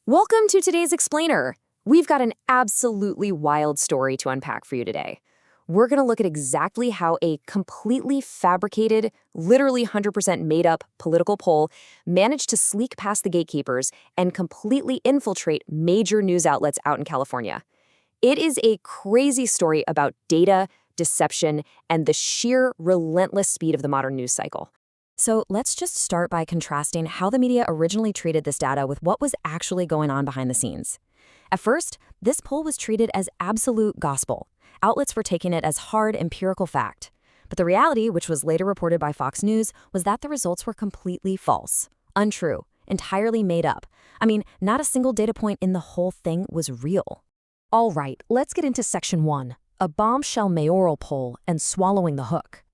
Welcome to today's Explainer. We've got an absolutely wild story to unpack for you today. We're going to look at exactly how a completely fabricated, literally 100% made up political poll managed to sneak past the gatekeepers and completely infiltrate major news outlets out in California. It is a crazy story about data, deception, and the sheer relentless speed of the modern news cycle. So let's just start by contrasting how the media originally treated this data with what was actually going on behind the scenes. At first, this poll was treated as absolute gospel. Outlets were taking it as hard empirical fact. But the reality, which was later reported by Fox News, was that the results were completely false, untrue, entirely made up. I mean, not a single data point in the whole thing was real. All right, let's get into Section 1, a bombshell mayoral poll and swallowing the hook.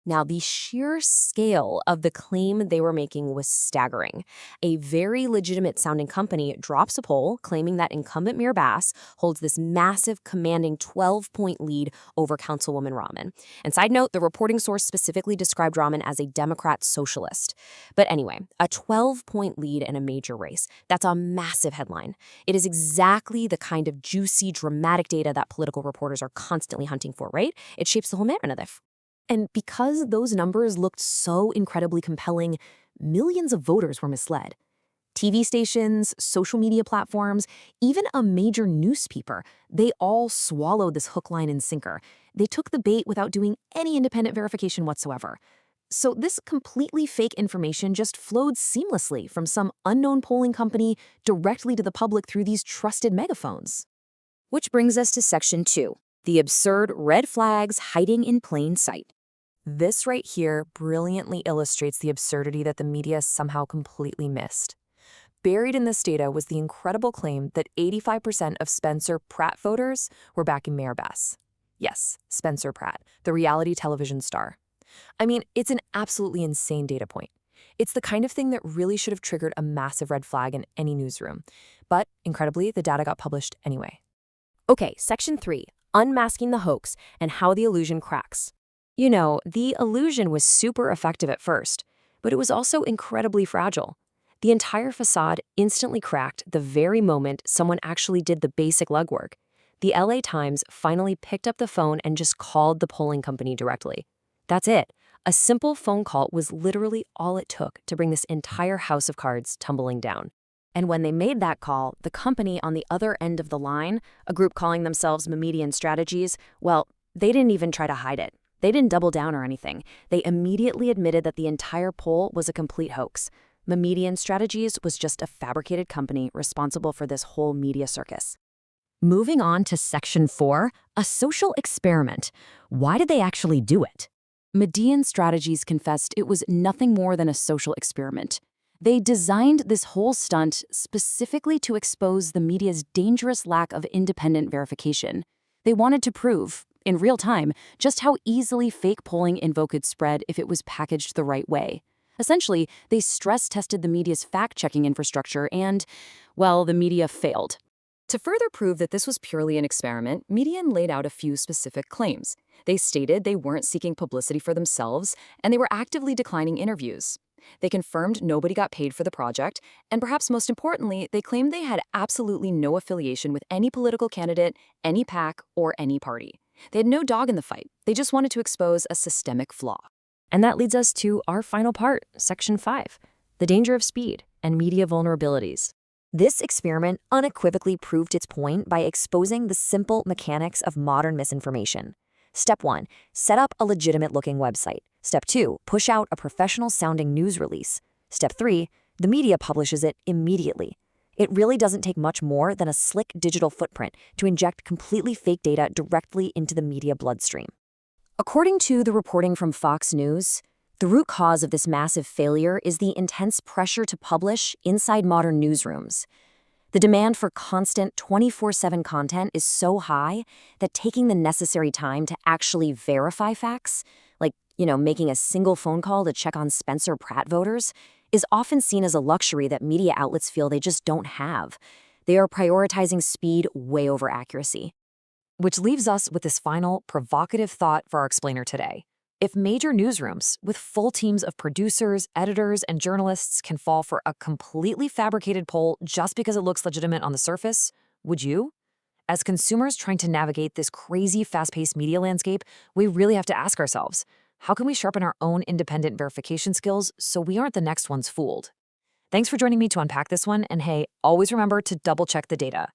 Now, the sheer scale of the claim they were making was staggering. A very legitimate-sounding company drops a poll claiming that incumbent Mayor Bass holds this massive, commanding 12-point lead over Councilwoman Rahman. And side note, the reporting source specifically described Rahman as a Democrat socialist. But anyway, a 12-point lead in a major race. That's a massive headline. It is exactly the kind of juicy, dramatic data that political reporters are constantly hunting for, right? It shapes the whole narrative. And because those numbers looked so incredibly compelling, millions of voters were misled. TV stations, social media platforms, even a major newspaper, they all swallowed this hook, line, and sinker. They took the bait without doing any independent verification whatsoever. So this completely fake information just flowed seamlessly from some unknown polling company directly to the public through these trusted megaphones. Which brings us to Section 2, the absurd red flags hiding in plain sight. This right here brilliantly illustrates the absurdity that the media somehow completely missed. Buried in this data was the incredible claim that 85% of Spencer Pratt voters were backing Mayor Bass. Yes, Spencer Pratt, the reality television star. I mean, it's an absolutely insane data point. It's the kind of thing that really should have triggered a massive red flag in any newsroom. But, incredibly, the data got published anyway. Okay, Section 3, unmasking the hoax and how the illusion cracks. You know, the illusion was super effective at first, but it was also incredibly fragile. The entire facade instantly cracked the very moment someone actually did the basic legwork. The LA Times finally picked up the phone and just called the polling company directly. That's it. A simple phone call was literally all it took to bring this entire house of cards tumbling down. And when they made that call, the company on the other end of the line, a group calling themselves Median Strategies, well, they didn't even try to hide it. They didn't double down or anything. They immediately admitted that the entire poll was a complete hoax. Median Strategies was just a fabricated company responsible for this whole media circus. Moving on to Section 4, a social experiment. Why did they actually do it? Median Strategies confessed it was nothing more than a social experiment. They designed this whole stunt specifically to expose the media's dangerous lack of independent verification. They wanted to prove, in real time, just how easily fake polling info could spread if it was packaged the right way. Essentially, they stress-tested the media's fact-checking infrastructure and, well, the media failed. To further prove that this was purely an experiment, Median laid out a few specific claims. They stated they weren't seeking publicity for themselves, and they were actively declining interviews. They confirmed nobody got paid for the project, and perhaps most importantly, they claimed they had absolutely no affiliation with any political candidate, any PAC, or any party. They had no dog in the fight. They just wanted to expose a systemic flaw. And that leads us to our final part, Section 5, the danger of speed and media vulnerabilities. This experiment unequivocally proved its point by exposing the simple mechanics of modern misinformation. Step 1, set up a legitimate-looking website. Step 2, push out a professional-sounding news release. Step 3, the media publishes it immediately. It really doesn't take much more than a slick digital footprint to inject completely fake data directly into the media bloodstream. According to the reporting from Fox News, the root cause of this massive failure is the intense pressure to publish inside modern newsrooms. The demand for constant 24/7 content is so high that taking the necessary time to actually verify facts, like, making a single phone call to check on Spencer Pratt voters, is often seen as a luxury that media outlets feel they just don't have. They are prioritizing speed way over accuracy. Which leaves us with this final provocative thought for our explainer today. If major newsrooms with full teams of producers, editors, and journalists can fall for a completely fabricated poll just because it looks legitimate on the surface, would you? As consumers trying to navigate this crazy, fast-paced media landscape, we really have to ask ourselves, how can we sharpen our own independent verification skills so we aren't the next ones fooled? Thanks for joining me to unpack this one, and hey, always remember to double-check the data.